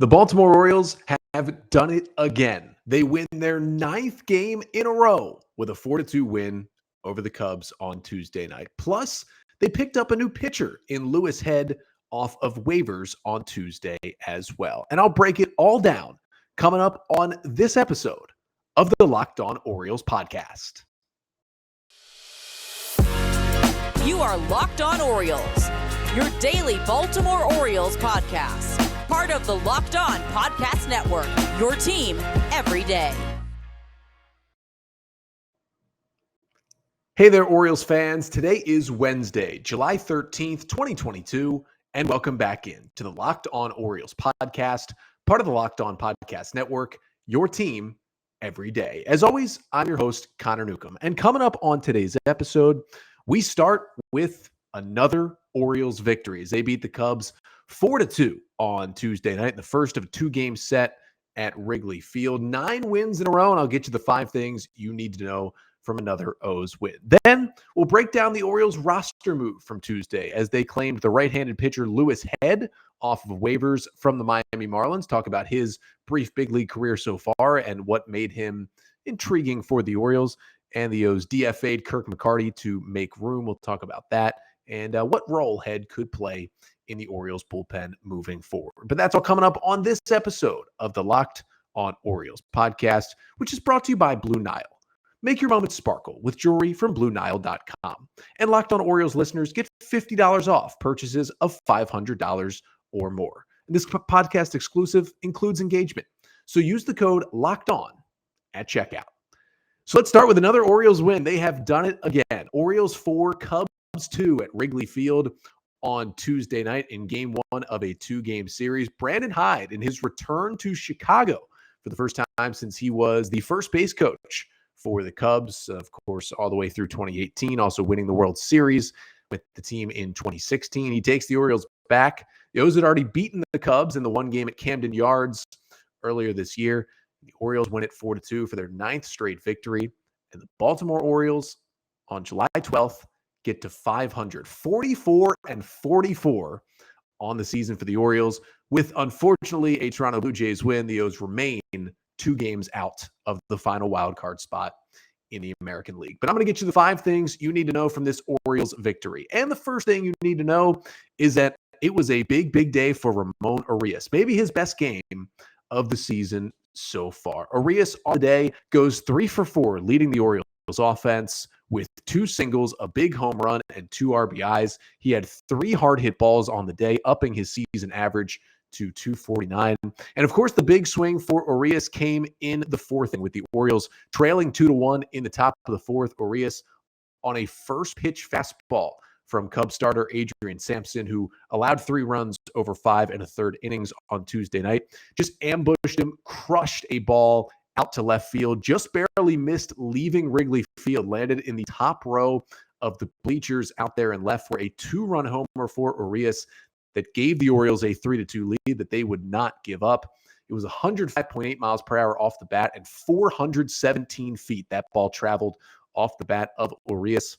The Baltimore Orioles have done it again. They win their 9th game in a row with a 4-2 win over the Cubs on Tuesday night. Plus, they picked up a new pitcher in Louis Head off of waivers on Tuesday as well. And I'll break it all down coming up on this episode of the Locked On Orioles podcast. You are Locked On Orioles, your daily Baltimore Orioles podcast. Part of the Locked On Podcast Network, your team every day. Hey there, Orioles fans. Today is Wednesday, July 13th, 2022, and welcome back in to the Locked On Orioles podcast, part of the Locked On Podcast Network, your team every day. As always, I'm your host, Connor Newcomb, and coming up on today's episode, we start with another Orioles victory as they beat the Cubs 4-2 on Tuesday night, the first of a 2-game set at Wrigley Field. 9 wins in a row, and I'll get you the 5 things you need to know from another O's win. Then we'll break down the Orioles roster move from Tuesday as they claimed the right-handed pitcher Louis Head off of waivers from the Miami Marlins, talk about his brief big league career so far and what made him intriguing for the Orioles. And the O's DFA'd Kirk McCarty to make room. We'll talk about that and what role Head could play in the Orioles bullpen moving forward. But that's all coming up on this episode of the Locked On Orioles podcast, which is brought to you by Blue Nile. Make your moments sparkle with jewelry from BlueNile.com. And Locked On Orioles listeners get $50 off purchases of $500 or more. And this podcast exclusive includes engagement. So use the code Locked On at checkout. So let's start with another Orioles win. They have done it again. Orioles 4, Cubs 2 at Wrigley Field on Tuesday night in game 1 of a 2-game series. Brandon Hyde, in his return to Chicago for the first time since he was the first base coach for the Cubs, of course, all the way through 2018, also winning the World Series with the team in 2016. He takes the Orioles back. The O's had already beaten the Cubs in the 1 game at Camden Yards earlier this year. The Orioles win it 4-2 for their 9th straight victory. And the Baltimore Orioles on July 12th get to 500, 44-44 on the season for the Orioles. With, unfortunately, a Toronto Blue Jays win, the O's remain 2 games out of the final wildcard spot in the American League. But I'm going to get you the 5 things you need to know from this Orioles victory. And the first thing you need to know is that it was a big, big day for Ramón Urías, maybe his best game of the season so far. Urías on the day goes 3 for 4, leading the Orioles offense with 2 singles, a big home run, and 2 RBIs. He had 3 hard hit balls on the day, upping his season average to 249. And of course, the big swing for Urías came in the 4th inning with the Orioles trailing 2-1 in the top of the 4th. Urías on a first pitch fastball from Cubs starter Adrian Sampson, who allowed 3 runs over 5 1/3 innings on Tuesday night, just ambushed him, crushed a ball out to left field, just barely missed leaving Wrigley Field, landed in the top row of the bleachers out there and left for a 2-run homer for Urías that gave the Orioles a 3-2 lead that they would not give up. It was 105.8 miles per hour off the bat and 417 feet. That ball traveled off the bat of Urías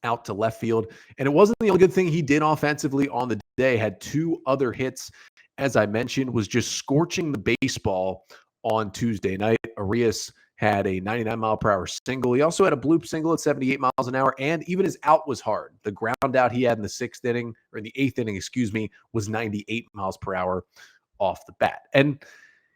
out to left field. And it wasn't the only good thing he did offensively on the day. Had 2 other hits, as I mentioned, was just scorching the baseball on Tuesday night. Urías had a 99-mile-per-hour single. He also had a bloop single at 78 miles an hour, and even his out was hard. The ground out he had in the 6th inning, or in the 8th inning, was 98 miles per hour off the bat. And,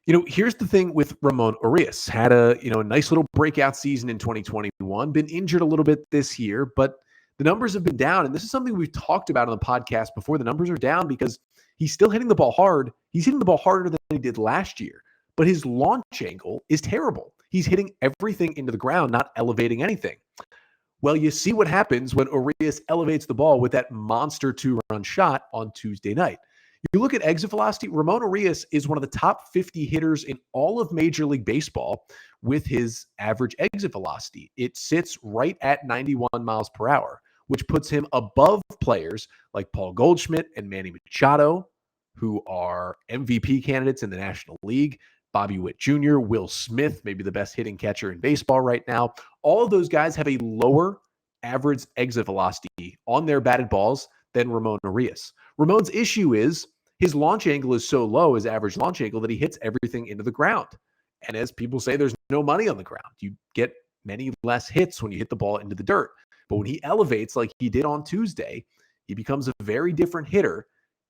here's the thing with Ramón Urías. Had a nice little breakout season in 2021, been injured a little bit this year, but the numbers have been down. And this is something we've talked about on the podcast before. The numbers are down because he's still hitting the ball hard. He's hitting the ball harder than he did last year. But his launch angle is terrible. He's hitting everything into the ground, not elevating anything. Well, you see what happens when Urías elevates the ball with that monster 2-run shot on Tuesday night. You look at exit velocity, Ramón Urías is one of the top 50 hitters in all of Major League Baseball with his average exit velocity. It sits right at 91 miles per hour, which puts him above players like Paul Goldschmidt and Manny Machado, who are MVP candidates in the National League. Bobby Witt Jr., Will Smith, maybe the best hitting catcher in baseball right now. All of those guys have a lower average exit velocity on their batted balls than Ramón Urías. Ramon's issue is his launch angle is so low, his average launch angle, that he hits everything into the ground. And as people say, there's no money on the ground. You get many less hits when you hit the ball into the dirt. But when he elevates like he did on Tuesday, he becomes a very different hitter.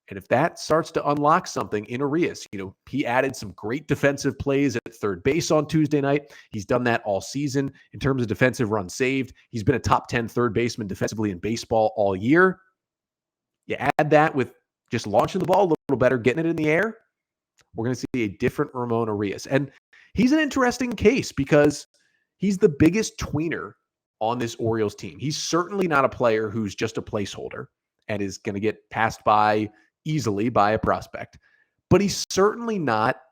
And if that starts to unlock something in Urías, he added some great defensive plays at third base on Tuesday night. He's done that all season in terms of defensive runs saved. He's been a top 10 third baseman defensively in baseball all year. You add that with just launching the ball a little better, getting it in the air, we're going to see a different Ramón Urías. And he's an interesting case because he's the biggest tweener on this Orioles team. He's certainly not a player who's just a placeholder and is going to get passed by easily by a prospect. But he's certainly not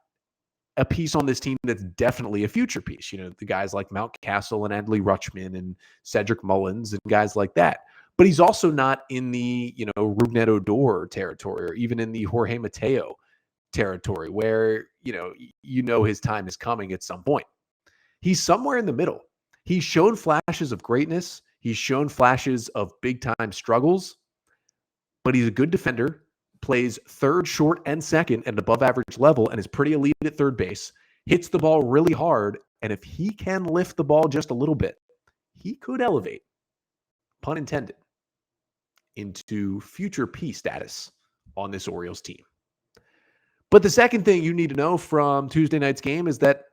a piece on this team that's definitely a future piece. The guys like Mountcastle and Adley Rutschman and Cedric Mullins and guys like that. But he's also not in the, Rougned Odor territory or even in the Jorge Mateo territory where, his time is coming at some point. He's somewhere in the middle. He's shown flashes of greatness. He's shown flashes of big-time struggles. But he's a good defender, plays third, short, and second at an above-average level, and is pretty elite at third base, hits the ball really hard, and if he can lift the ball just a little bit, he could elevate, pun intended, into future P status on this Orioles team. But the second thing you need to know from Tuesday night's game is that,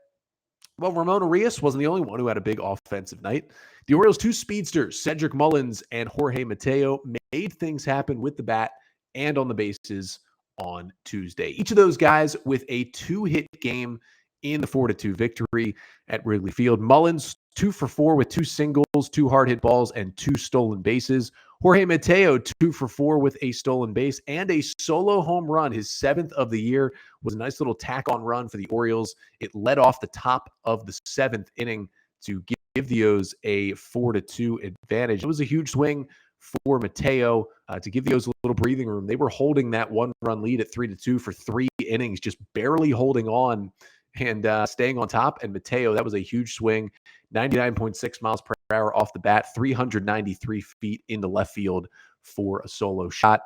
Ramón Urías wasn't the only one who had a big offensive night. The Orioles' two speedsters, Cedric Mullins and Jorge Mateo, made things happen with the bat and on the bases on Tuesday. Each of those guys with a 2-hit game in the 4-2 victory at Wrigley Field. Mullins 2 for 4 with 2 singles, 2 hard hit balls, and 2 stolen bases. Jorge Mateo 2 for 4 with a stolen base and a solo home run. His 7th of the year was a nice little tack-on run for the Orioles. It led off the top of the 7th inning to give the O's a 4-2 advantage. It was a huge swing for Mateo to give the O's a little breathing room. They were holding that 1-run lead at 3-2 for 3 innings, just barely holding on and staying on top. And Mateo, that was a huge swing, 99.6 miles per hour off the bat, 393 feet into left field for a solo shot.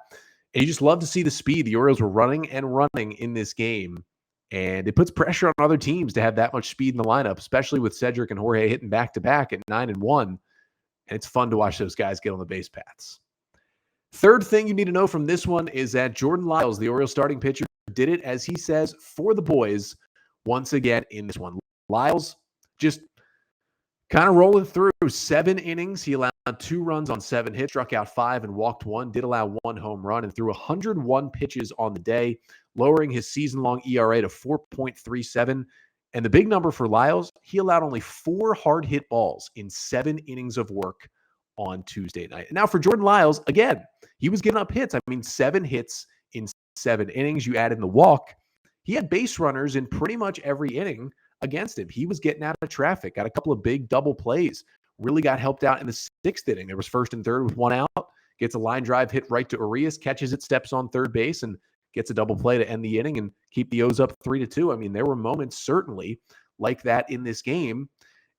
And you just love to see the speed. The Orioles were running and running in this game, and it puts pressure on other teams to have that much speed in the lineup, especially with Cedric and Jorge hitting back-to-back at 9-1. And it's fun to watch those guys get on the base paths. Third thing you need to know from this one is that Jordan Lyles, the Orioles starting pitcher, did it, as he says, for the boys once again in this one. Lyles just kind of rolling through 7 innings. He allowed 2 runs on 7 hits, struck out 5 and walked 1, did allow 1 home run, and threw 101 pitches on the day, lowering his season-long ERA to 4.37. And the big number for Lyles, he allowed only 4 hard hit balls in 7 innings of work on Tuesday night. And now for Jordan Lyles, again, he was giving up hits. 7 hits in 7 innings. You add in the walk. He had base runners in pretty much every inning against him. He was getting out of traffic, got a couple of big double plays, really got helped out in the 6th inning. There was 1st and 3rd with 1 out, gets a line drive hit right to Urías, catches it, steps on third base, and gets a double play to end the inning and keep the O's up 3-2. There were moments certainly like that in this game.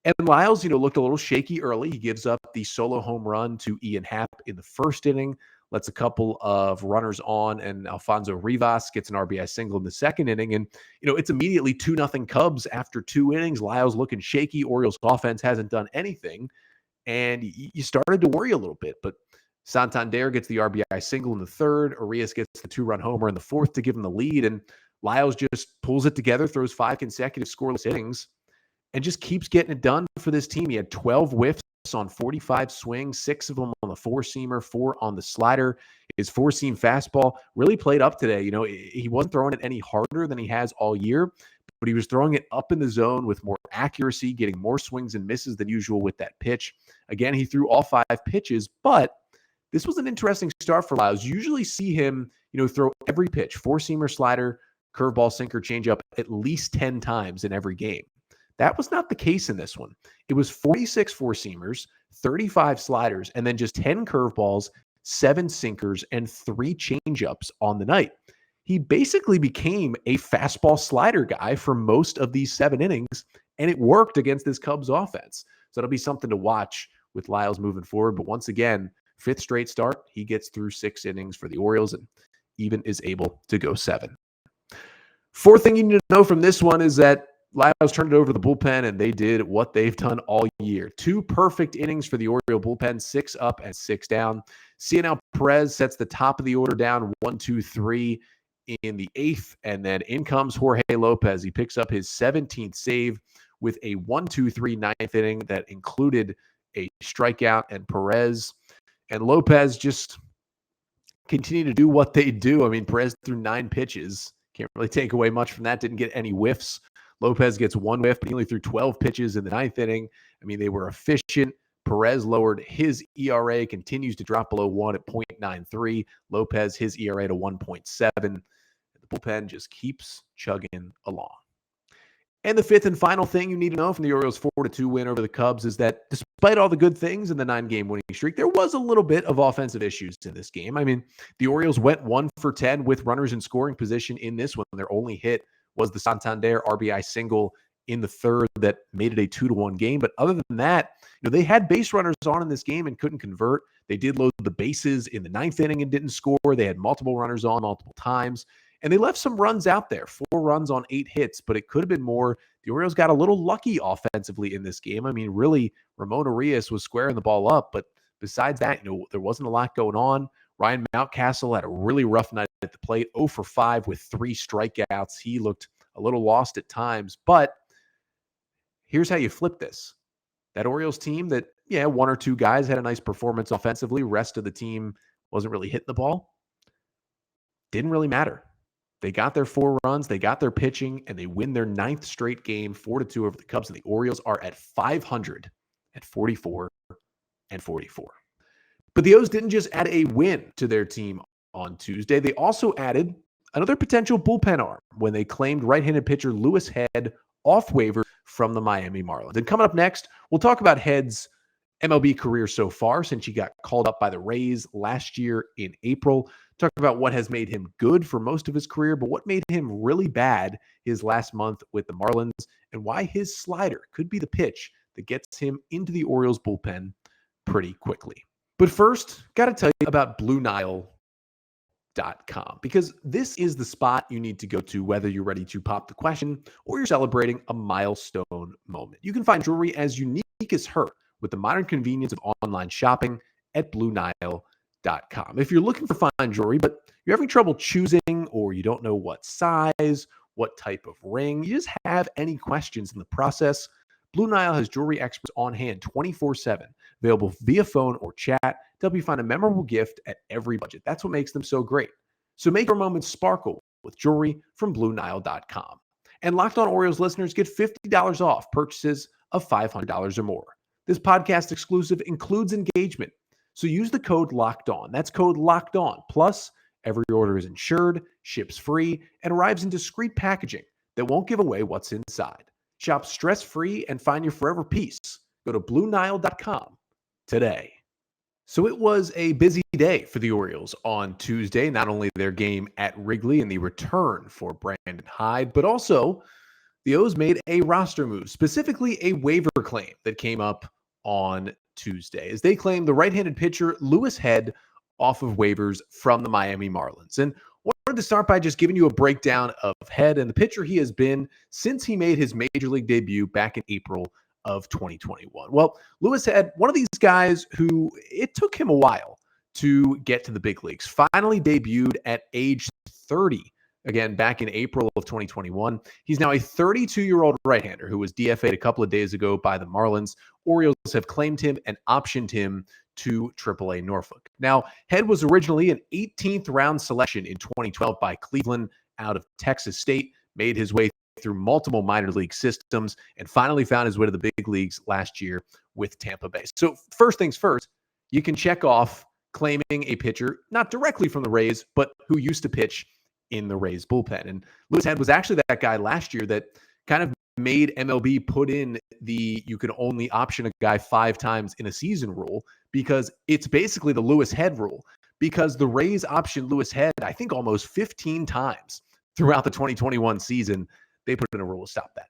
And Lyles, looked a little shaky early. He gives up the solo home run to Ian Happ in the 1st inning, lets a couple of runners on, and Alfonso Rivas gets an RBI single in the 2nd inning. And, it's immediately 2-0 Cubs after 2 innings. Lyles looking shaky. Orioles offense hasn't done anything. And you started to worry a little bit. But Santander gets the RBI single in the 3rd. Urías gets the 2-run homer in the 4th to give him the lead. And Lyles just pulls it together, throws 5 consecutive scoreless innings, and just keeps getting it done for this team. He had 12 whiffs on 45 swings, 6 of them on the 4-seamer, 4 on the slider. His 4-seam fastball really played up today. He wasn't throwing it any harder than he has all year, but he was throwing it up in the zone with more accuracy, getting more swings and misses than usual with that pitch. Again, he threw all 5 pitches, but this was an interesting start for Lyles. You usually see him, throw every pitch, 4-seamer, slider, curveball, sinker, changeup at least 10 times in every game. That was not the case in this one. It was 46 4-seamers, 35 sliders, and then just 10 curveballs, 7 sinkers, and 3 changeups on the night. He basically became a fastball slider guy for most of these 7 innings, and it worked against this Cubs offense. So it'll be something to watch with Lyles moving forward. But once again, 5th straight start, he gets through 6 innings for the Orioles. And even is able to go 7. Fourth thing you need to know from this one is that Lyles turned it over to the bullpen, and they did what they've done all year. 2 perfect innings for the Oriole bullpen, 6 up and 6 down. Cionel Perez sets the top of the order down 1-2-3 in the 8th, and then in comes Jorge Lopez. He picks up his 17th save with a 1-2-3 ninth inning that included a strikeout, and Perez and Lopez just continue to do what they do. I mean, Perez threw 9 pitches. Can't really take away much from that. Didn't get any whiffs. Lopez gets 1 whiff, but he only threw 12 pitches in the 9th inning. I mean, they were efficient. Perez lowered his ERA, continues to drop below 1 at 0.93. Lopez, his ERA to 1.7. The bullpen just keeps chugging along. And the 5th and final thing you need to know from the Orioles' 4-2 win over the Cubs is that despite all the good things in the 9-game winning streak, there was a little bit of offensive issues in this game. I mean, the Orioles went 1 for 10 with runners in scoring position in this one. Their only hit was the Santander RBI single in the 3rd that made it a 2-1 game. But other than that, they had base runners on in this game and couldn't convert. They did load the bases in the 9th inning and didn't score. They had multiple runners on multiple times. And they left some runs out there, 4 runs on 8 hits, but it could have been more. The Orioles got a little lucky offensively in this game. I mean, really, Ramón Urías was squaring the ball up, but besides that, there wasn't a lot going on. Ryan Mountcastle had a really rough night at the plate, 0 for 5 with 3 strikeouts. He looked a little lost at times, but here's how you flip this. That Orioles team that, 1 or 2 guys had a nice performance offensively. Rest of the team wasn't really hitting the ball. Didn't really matter. They got their 4 runs, they got their pitching, and they win their 9th straight game, 4-2 over the Cubs, and the Orioles are at 500 at 44-44. But the O's didn't just add a win to their team on Tuesday. They also added another potential bullpen arm when they claimed right-handed pitcher Louis Head off waivers from the Miami Marlins. And coming up next, we'll talk about Head's MLB career so far since he got called up by the Rays last year in April. Talk about what has made him good for most of his career, but what made him really bad his last month with the Marlins, and why his slider could be the pitch that gets him into the Orioles bullpen pretty quickly. But first, got to tell you about BlueNile.com, because this is the spot you need to go to whether you're ready to pop the question or you're celebrating a milestone moment. You can find jewelry as unique as her with the modern convenience of online shopping at BlueNile.com. If you're looking for fine jewelry, but you're having trouble choosing, or you don't know what size, what type of ring, you just have any questions in the process, Blue Nile has jewelry experts on hand 24/7, available via phone or chat to help you find a memorable gift at every budget. That's what makes them so great. So make your moments sparkle with jewelry from BlueNile.com. And Locked On Orioles listeners get $50 off purchases of $500 or more. This podcast exclusive includes engagement. So use the code Locked On. That's code Locked On. Plus, every order is insured, ships free, and arrives in discreet packaging that won't give away what's inside. Shop stress-free and find your forever peace. Go to BlueNile.com today. So it was a busy day for the Orioles on Tuesday. Not only their game at Wrigley and the return for Brandon Hyde, but also the O's made a roster move, specifically a waiver claim that came up on Tuesday, as they claim the right-handed pitcher Louis Head off of waivers from the Miami Marlins. And wanted to start by just giving you a breakdown of Head and the pitcher he has been since he made his major league debut back in April of 2021. Well, Louis Head, one of these guys who it took him a while to get to the big leagues, finally debuted at age 30. Again, back in April of 2021. He's now a 32-year-old right-hander who was DFA'd a couple of days ago by the Marlins. Orioles have claimed him and optioned him to AAA Norfolk. Now, Head was originally an 18th round selection in 2012 by Cleveland out of Texas State, made his way through multiple minor league systems, and finally found his way to the big leagues last year with Tampa Bay. So first things first, you can check off claiming a pitcher, not directly from the Rays, but who used to pitch in the Rays bullpen. And Louis Head was actually that guy last year that kind of made MLB put in the you can only option a guy 5 times in a season rule, because it's basically the Louis Head rule, because the Rays optioned Louis Head, I think, almost 15 times throughout the 2021 season. They put in a rule to stop that.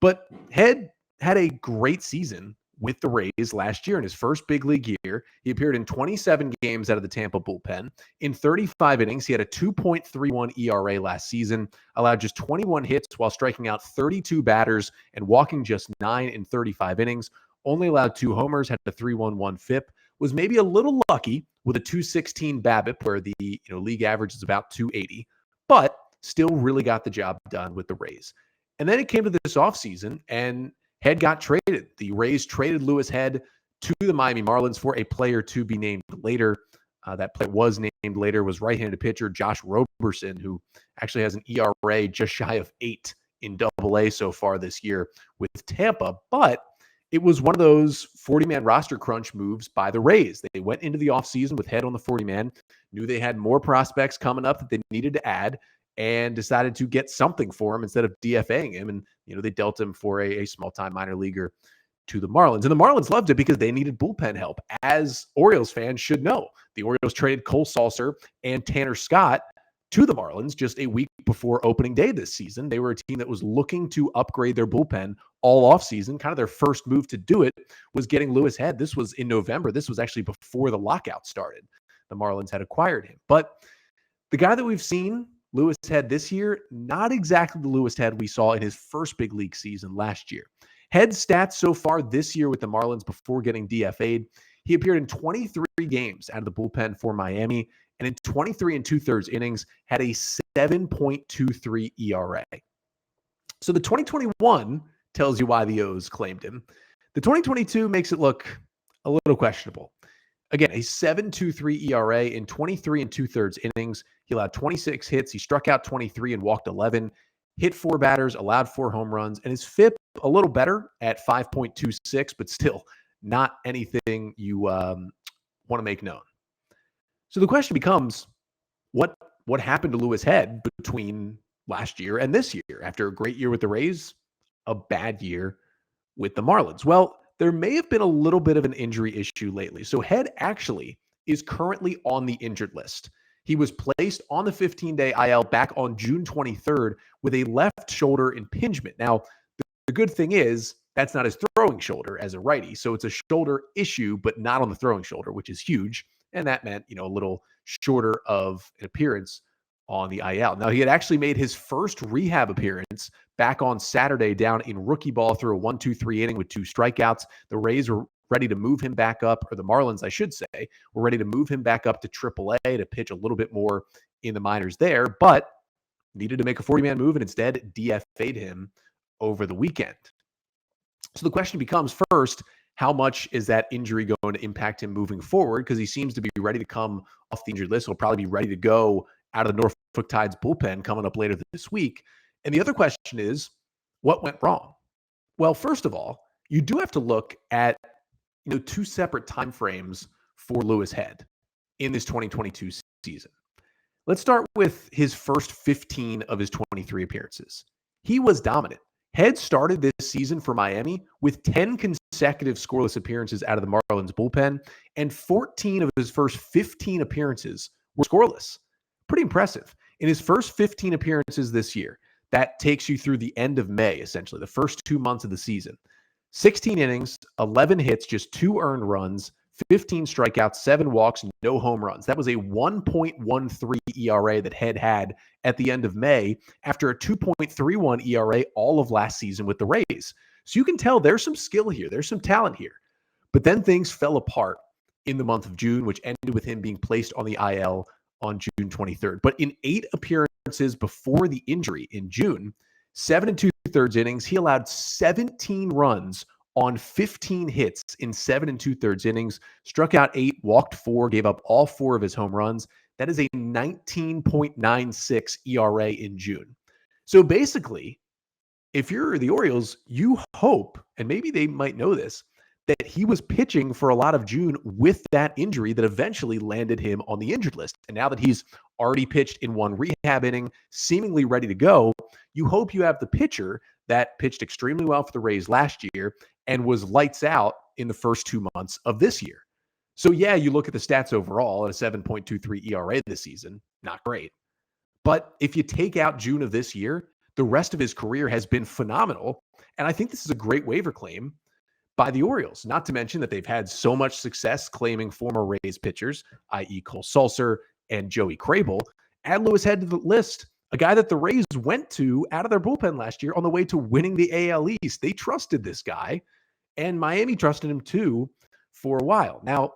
But Head had a great season with the Rays last year in his first big league year. He appeared in 27 games out of the Tampa bullpen. In 35 innings, he had a 2.31 ERA last season, allowed just 21 hits while striking out 32 batters and walking just 9 in 35 innings, only allowed 2 homers, had a 3.11 FIP, was maybe a little lucky with a 216 BABIP where the league average is about 280, but still really got the job done with the Rays. And then it came to this offseason, and Head got traded. The Rays traded Louis Head to the Miami Marlins for a player to be named later. That player was named later, was right-handed pitcher Josh Roberson, who actually has an ERA just shy of 8 in Double-A so far this year with Tampa. But it was one of those 40-man roster crunch moves by the Rays. They went into the offseason with Head on the 40-man, knew they had more prospects coming up that they needed to add, and decided to get something for him instead of DFAing him. And, they dealt him for a small-time minor leaguer to the Marlins. And the Marlins loved it because they needed bullpen help. As Orioles fans should know, the Orioles traded Cole Sulser and Tanner Scott to the Marlins just a week before opening day this season. They were a team that was looking to upgrade their bullpen all offseason. Kind of their first move to do it was getting Louis Head. This was in November. This was actually before the lockout started. The Marlins had acquired him. But the guy that we've seen, Louis Head, this year, not exactly the Louis Head we saw in his first big league season last year. Head's stats so far this year with the Marlins before getting DFA'd, he appeared in 23 games out of the bullpen for Miami, and in 23 and 2/3 innings, had a 7.23 ERA. So the 2021 tells you why the O's claimed him. The 2022 makes it look a little questionable. Again, a 7.23 ERA in 23 and 2/3 innings. He allowed 26 hits. He struck out 23 and walked 11, hit 4 batters, allowed 4 home runs, and his FIP a little better at 5.26, but still not anything you want to make known. So the question becomes, what happened to Louis Head between last year and this year? After a great year with the Rays, a bad year with the Marlins. Well, there may have been a little bit of an injury issue lately. So Head actually is currently on the injured list. He was placed on the 15-day IL back on June 23rd with a left shoulder impingement. Now, the good thing is that's not his throwing shoulder as a righty. So it's a shoulder issue, but not on the throwing shoulder, which is huge. And that meant, a little shorter of an appearance on the IL. Now, he had actually made his first rehab appearance back on Saturday down in rookie ball through a 1-2-3 inning with 2 strikeouts. The Rays were ready to move him back up, or the Marlins, I should say, were ready to move him back up to AAA to pitch a little bit more in the minors there, but needed to make a 40-man move and instead DFA'd him over the weekend. So the question becomes, first, how much is that injury going to impact him moving forward? Because he seems to be ready to come off the injured list. He'll probably be ready to go out of the Norfolk Tides bullpen coming up later this week. And the other question is, what went wrong? Well, first of all, you do have to look at 2 separate time frames for Louis Head in this 2022 season. Let's start with his first 15 of his 23 appearances. He was dominant. Head started this season for Miami with 10 consecutive scoreless appearances out of the Marlins bullpen, and 14 of his first 15 appearances were scoreless. Pretty impressive. In his first 15 appearances this year, that takes you through the end of May, essentially, the first 2 months of the season. 16 innings, 11 hits, just 2 earned runs, 15 strikeouts, 7 walks, no home runs. That was a 1.13 ERA that Head had at the end of May after a 2.31 ERA all of last season with the Rays. So you can tell there's some skill here. There's some talent here. But then things fell apart in the month of June, which ended with him being placed on the IL on June 23rd. But in 8 appearances before the injury in June, 7 2/3 innings, he allowed 17 runs on 15 hits in 7 2/3 innings, struck out 8, walked 4, gave up all 4 of his home runs. That is a 19.96 ERA in June. So basically, if you're the Orioles, you hope, and maybe they might know this, that he was pitching for a lot of June with that injury that eventually landed him on the injured list. And now that he's already pitched in 1 rehab inning, seemingly ready to go, you hope you have the pitcher that pitched extremely well for the Rays last year and was lights out in the first 2 months of this year. So yeah, you look at the stats overall at a 7.23 ERA this season, not great. But if you take out June of this year, the rest of his career has been phenomenal. And I think this is a great waiver claim by the Orioles. Not to mention that they've had so much success claiming former Rays pitchers, i.e. Cole Sulser and Joey Crable. Add Louis Head to the list, a guy that the Rays went to out of their bullpen last year on the way to winning the AL East. They trusted this guy, and Miami trusted him too for a while. Now,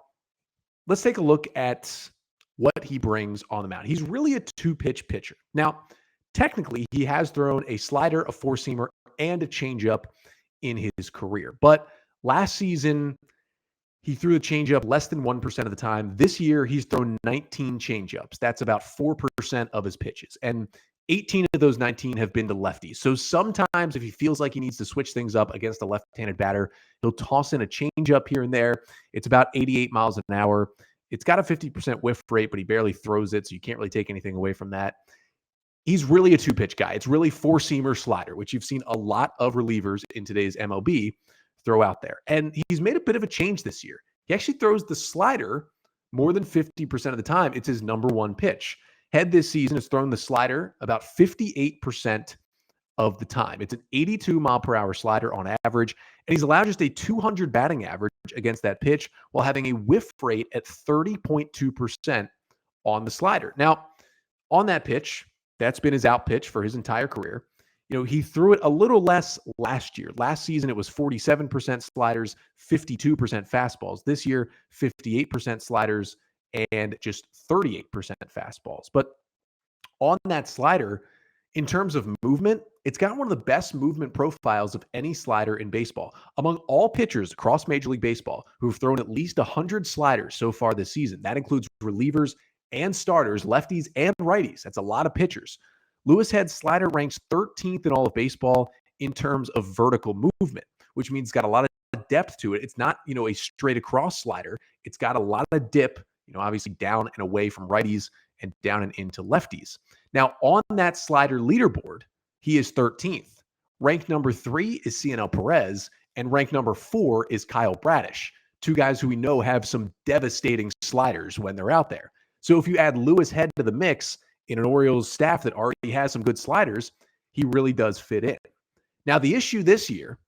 let's take a look at what he brings on the mound. He's really a two-pitch pitcher. Now, technically, he has thrown a slider, a four-seamer, and a changeup in his career. But last season, he threw the changeup less than 1% of the time. This year, he's thrown 19 changeups. That's about 4% of his pitches. And 18 of those 19 have been to lefties. So sometimes if he feels like he needs to switch things up against a left-handed batter, he'll toss in a changeup here and there. It's about 88 miles an hour. It's got a 50% whiff rate, but he barely throws it, so you can't really take anything away from that. He's really a two-pitch guy. It's really four-seamer slider, which you've seen a lot of relievers in today's MLB throw out there. And he's made a bit of a change this year. He actually throws the slider more than 50% of the time. It's his number one pitch. Head this season has thrown the slider about 58% of the time. It's an 82-mile-per-hour slider on average, and he's allowed just a 200 batting average against that pitch while having a whiff rate at 30.2% on the slider. Now, on that pitch, that's been his out pitch for his entire career. You know, he threw it a little less last year. Last season, it was 47% sliders, 52% fastballs. This year, 58% sliders and just 38% fastballs. But on that slider, in terms of movement, it's got one of the best movement profiles of any slider in baseball. Among all pitchers across Major League Baseball who have thrown at least 100 sliders so far this season, that includes relievers and starters, lefties and righties. That's a lot of pitchers. Louis Head's slider ranks 13th in all of baseball in terms of vertical movement, which means it's got a lot of depth to it. It's not, a straight across slider. It's got a lot of dip, obviously down and away from righties and down and into lefties. Now, on that slider leaderboard, he is 13th. Ranked number 3 is Cionel Perez, and ranked number 4 is Kyle Bradish, two guys who we know have some devastating sliders when they're out there. So if you add Louis Head to the mix in an Orioles staff that already has some good sliders, he really does fit in. Now, the issue this year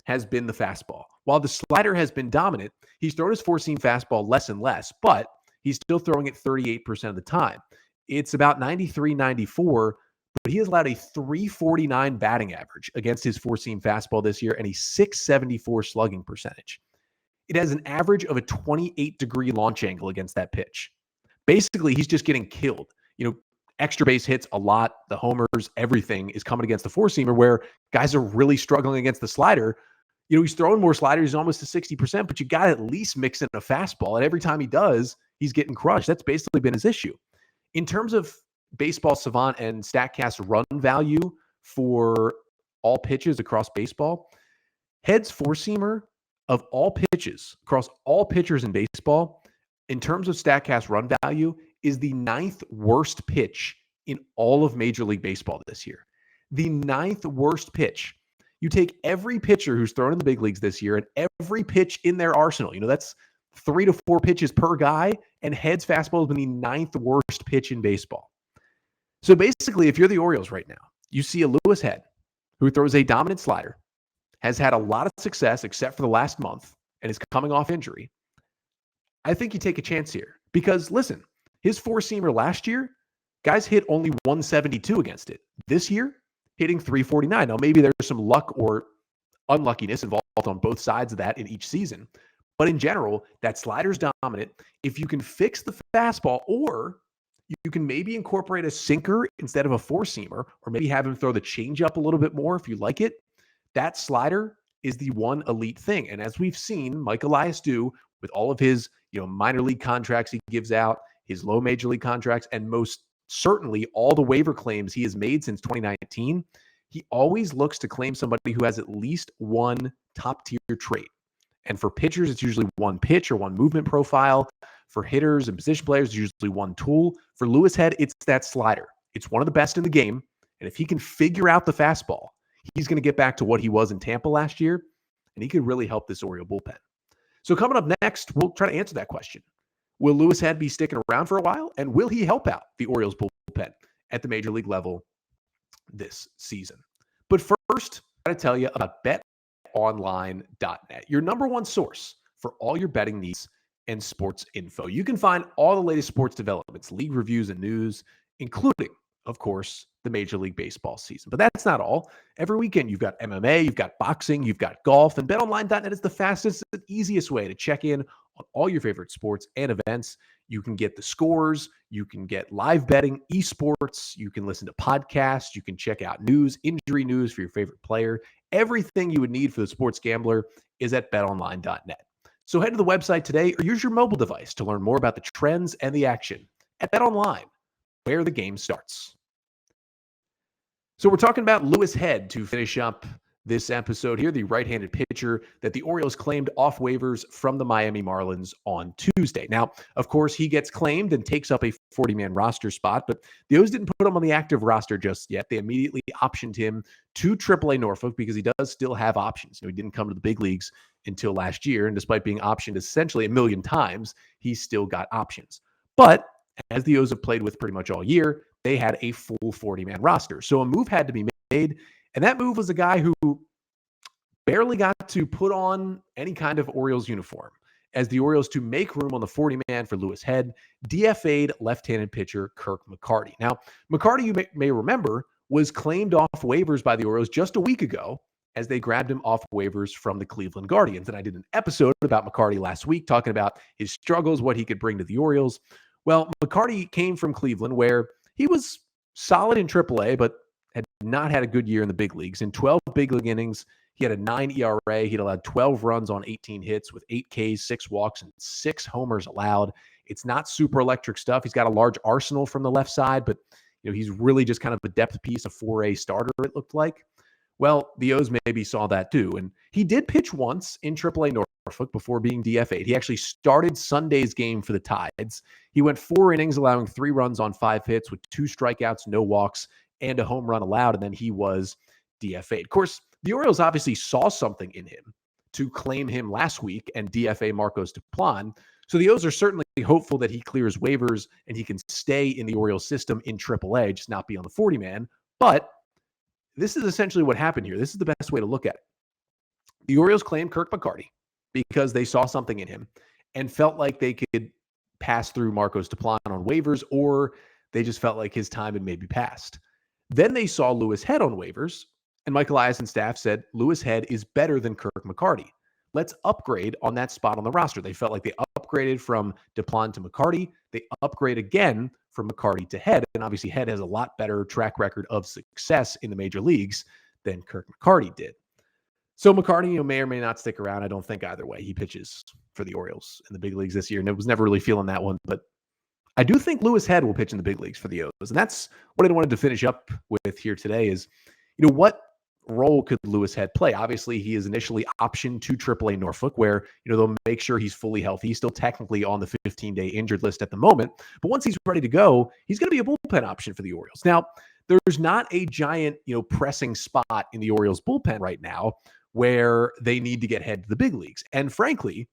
has been the fastball. While the slider has been dominant, he's thrown his four-seam fastball less and less, but he's still throwing it 38% of the time. It's about 93, 94, but he has allowed a 349 batting average against his four-seam fastball this year and a 674 slugging percentage. It has an average of a 28-degree launch angle against that pitch. Basically, he's just getting killed. Extra base hits a lot, the homers, everything is coming against the four-seamer where guys are really struggling against the slider. He's throwing more sliders, he's almost to 60%, but you got to at least mix in a fastball. And every time he does, he's getting crushed. That's basically been his issue. In terms of Baseball Savant and StatCast run value for all pitches across baseball, Head's four-seamer of all pitches across all pitchers in baseball, in terms of StatCast run value, is the 9th worst pitch in all of Major League Baseball this year. The 9th worst pitch. You take every pitcher who's thrown in the big leagues this year and every pitch in their arsenal, that's 3 to 4 pitches per guy, and Head's fastball has been the 9th worst pitch in baseball. So basically, if you're the Orioles right now, you see a Louis Head who throws a dominant slider, has had a lot of success except for the last month, and is coming off injury. I think you take a chance here because, listen, his four-seamer last year, guys hit only 172 against it. This year, hitting 349. Now, maybe there's some luck or unluckiness involved on both sides of that in each season. But in general, that slider's dominant. If you can fix the fastball, or you can maybe incorporate a sinker instead of a four-seamer, or maybe have him throw the changeup a little bit more if you like it, that slider is the one elite thing. And as we've seen Mike Elias do with all of his minor league contracts he gives out, his low major league contracts, and most certainly all the waiver claims he has made since 2019, he always looks to claim somebody who has at least one top-tier trait. And for pitchers, it's usually one pitch or one movement profile. For hitters and position players, it's usually one tool. For Louis Head, it's that slider. It's one of the best in the game. And if he can figure out the fastball, he's going to get back to what he was in Tampa last year, and he could really help this Oriole bullpen. So coming up next, we'll try to answer that question. Will Louis Head be sticking around for a while, and will he help out the Orioles bullpen at the major league level this season? But first, I got to tell you about betonline.net, your number one source for all your betting needs and sports info. You can find all the latest sports developments, league reviews, and news, including, of course, the Major League Baseball season. But that's not all. Every weekend, you've got MMA, you've got boxing, you've got golf, and betonline.net is the fastest and easiest way to check in on all your favorite sports and events. You can get the scores, you can get live betting, esports, you can listen to podcasts, you can check out news, injury news for your favorite player. Everything you would need for the sports gambler is at betonline.net. So head to the website today or use your mobile device to learn more about the trends and the action at BetOnline, where the game starts. So we're talking about Louis Head to finish up this episode here, the right-handed pitcher that the Orioles claimed off waivers from the Miami Marlins on Tuesday. Now, of course, he gets claimed and takes up a 40-man roster spot, but the O's didn't put him on the active roster just yet. They immediately optioned him to AAA Norfolk because he does still have options. He didn't come to the big leagues until last year, and despite being optioned essentially a million times, he's still got options. But as the O's have played with pretty much all year, they had a full 40-man roster. So a move had to be made, and that move was a guy who barely got to put on any kind of Orioles uniform, as the Orioles, to make room on the 40-man for Louis Head, DFA'd left-handed pitcher Kirk McCarty. Now, McCarty, you may remember, was claimed off waivers by the Orioles just a week ago as they grabbed him off waivers from the Cleveland Guardians. And I did an episode about McCarty last week talking about his struggles, what he could bring to the Orioles. Well, McCarty came from Cleveland, where he was solid in AAA, but had not had a good year in the big leagues. In 12 big league innings, he had a 9 ERA. He'd allowed 12 runs on 18 hits with 8 Ks, 6 walks, and 6 homers allowed. It's not super electric stuff. He's got a large arsenal from the left side, but he's really just kind of a depth piece, a 4A starter, it looked like. Well, the O's maybe saw that too. And he did pitch once in AAA Norfolk before being DFA'd. He actually started Sunday's game for the Tides. He went 4 innings, allowing 3 runs on 5 hits with 2 strikeouts, no walks, and a home run allowed, and then he was DFA'd. Of course, the Orioles obviously saw something in him to claim him last week and DFA Marcos Duplan. So the O's are certainly hopeful that he clears waivers and he can stay in the Orioles system in AAA, just not be on the 40-man. But this is essentially what happened here. This is the best way to look at it. The Orioles claimed Kirk McCarty because they saw something in him and felt like they could pass through Marcos Duplan on waivers, or they just felt like his time had maybe passed. Then they saw Louis Head on waivers, and Michael Eis's staff said, Louis Head is better than Kirk McCarty. Let's upgrade on that spot on the roster. They felt like they upgraded from Duplan to McCarty. They upgrade again from McCarty to Head, and obviously Head has a lot better track record of success in the major leagues than Kirk McCarty did. So McCarty may or may not stick around. I don't think either way. He pitches for the Orioles in the big leagues this year, and it was never really feeling that one, but I do think Louis Head will pitch in the big leagues for the O's. And that's what I wanted to finish up with here today is, what role could Louis Head play? Obviously, he is initially optioned to AAA Norfolk, where, they'll make sure he's fully healthy. He's still technically on the 15-day injured list at the moment. But once he's ready to go, he's going to be a bullpen option for the Orioles. Now, there's not a giant, pressing spot in the Orioles bullpen right now where they need to get Head to the big leagues. And frankly,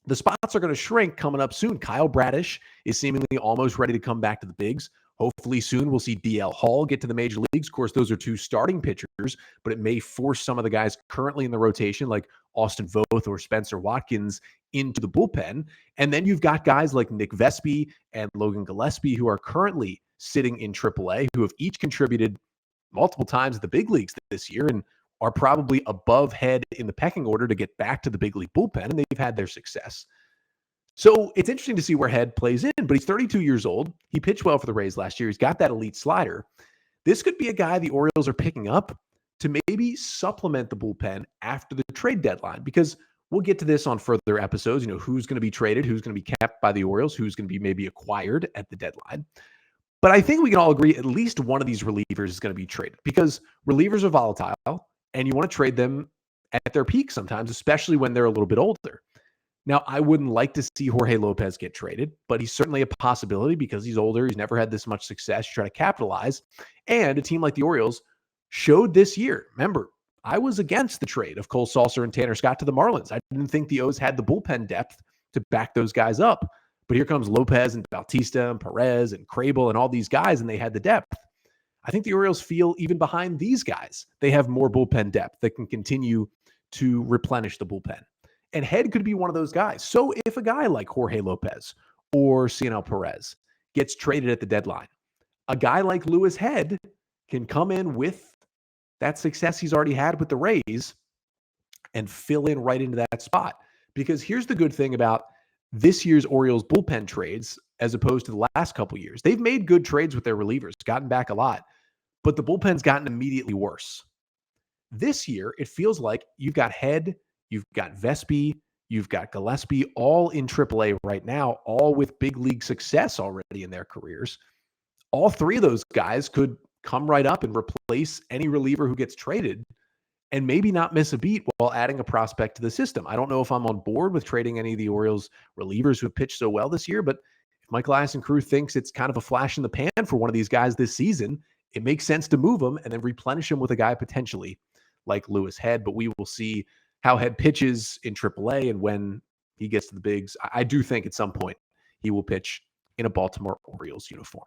the spots are going to shrink coming up soon. Kyle Bradish is seemingly almost ready to come back to the bigs. Hopefully soon we'll see DL Hall get to the major leagues. Of course, those are 2 starting pitchers, but it may force some of the guys currently in the rotation, like Austin Voth or Spencer Watkins, into the bullpen. And then you've got guys like Nick Vespi and Logan Gillespie, who are currently sitting in AAA, who have each contributed multiple times at the big leagues this year and are probably above Head in the pecking order to get back to the big league bullpen, and they've had their success. So it's interesting to see where Head plays in, but he's 32 years old. He pitched well for the Rays last year. He's got that elite slider. This could be a guy the Orioles are picking up to maybe supplement the bullpen after the trade deadline, because we'll get to this on further episodes, who's going to be traded, who's going to be kept by the Orioles, who's going to be maybe acquired at the deadline. But I think we can all agree at least one of these relievers is going to be traded, because relievers are volatile and you want to trade them at their peak sometimes, especially when they're a little bit older. Now, I wouldn't like to see Jorge Lopez get traded, but he's certainly a possibility because he's older. He's never had this much success. You try to capitalize. And a team like the Orioles showed this year. Remember, I was against the trade of Cole Sulser and Tanner Scott to the Marlins. I didn't think the O's had the bullpen depth to back those guys up. But here comes Lopez and Bautista and Perez and Crable and all these guys, and they had the depth. I think the Orioles feel even behind these guys, they have more bullpen depth that can continue to replenish the bullpen. And Head could be one of those guys. So if a guy like Jorge Lopez or Cionel Perez gets traded at the deadline, a guy like Louis Head can come in with that success he's already had with the Rays and fill in right into that spot. Because here's the good thing about this year's Orioles bullpen trades as opposed to the last couple years. They've made good trades with their relievers, gotten back a lot, but the bullpen's gotten immediately worse. This year, it feels like you've got Head, you've got Vespi, you've got Gillespie, all in AAA right now, all with big league success already in their careers. All three of those guys could come right up and replace any reliever who gets traded and maybe not miss a beat while adding a prospect to the system. I don't know if I'm on board with trading any of the Orioles relievers who have pitched so well this year, but if Mike Elias and crew thinks it's kind of a flash in the pan for one of these guys this season, it makes sense to move them and then replenish him with a guy potentially like Louis Head. But we will see how Head pitches in AAA and when he gets to the bigs. I do think at some point he will pitch in a Baltimore Orioles uniform.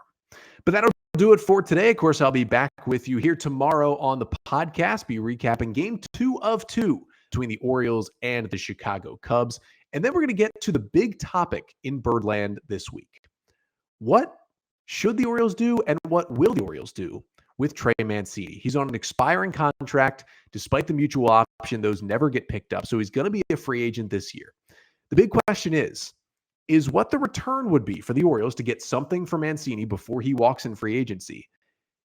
But that'll do it for today. Of course, I'll be back with you here tomorrow on the podcast, be recapping game 2 of 2 between the Orioles and the Chicago Cubs. And then we're going to get to the big topic in Birdland this week. What should the Orioles do and what will the Orioles do with Trey Mancini? He's on an expiring contract. Despite the mutual option, those never get picked up. So he's going to be a free agent this year. The big question is what the return would be for the Orioles to get something for Mancini before he walks in free agency.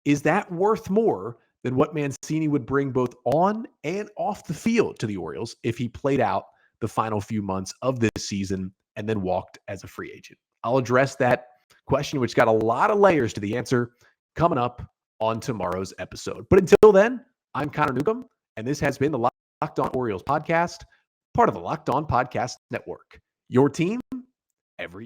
Is that worth more than what Mancini would bring both on and off the field to the Orioles if he played out the final few months of this season and then walked as a free agent? I'll address that question, which got a lot of layers to the answer, coming up on tomorrow's episode. But until then, I'm Connor Newcomb, and this has been the Locked On Orioles podcast, part of the Locked On Podcast Network. Your team every